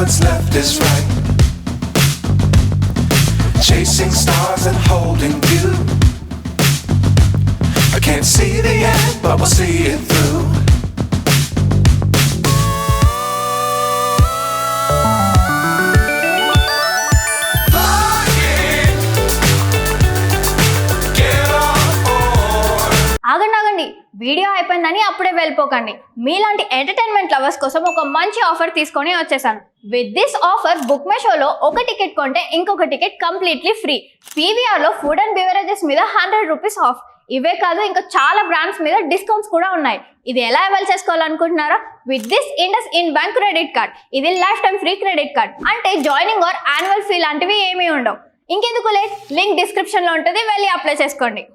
what's left is right. Chasing stars and holding you. I can't see the end, but we'll see it through. ఆగండి, video అయిపోయిందని అప్పుడే వెళ్ళిపోకండి. మీలాంటి entertainment lovers కోసం ఒక మంచి offer తీసుకొని వచ్చేసాను. With this offer book my షోలో ఒక టికెట్ కొంటే ఇంకొక టికెట్ కంప్లీట్లీ ఫ్రీ. పీవీఆర్లో ఫుడ్ అండ్ బెవరేజెస్ మీద 100 రూపీస్ ఆఫ్. ఇవే కాదు, ఇంకా చాలా బ్రాండ్స్ మీద డిస్కౌంట్స్ కూడా ఉన్నాయి. ఇది ఎలా అవైల్ చేసుకోవాలనుకుంటున్నారా? With this IndusInd bank credit card. ఇది life time free credit card. అంటే జాయినింగ్ ఆర్ యాన్యువల్ ఫీ లాంటివి ఏమీ ఉండవు. ఇంకెందుకు లేట్, లింక్ డిస్క్రిప్షన్లో ఉంటుంది, వెళ్ళి అప్లై చేసుకోండి.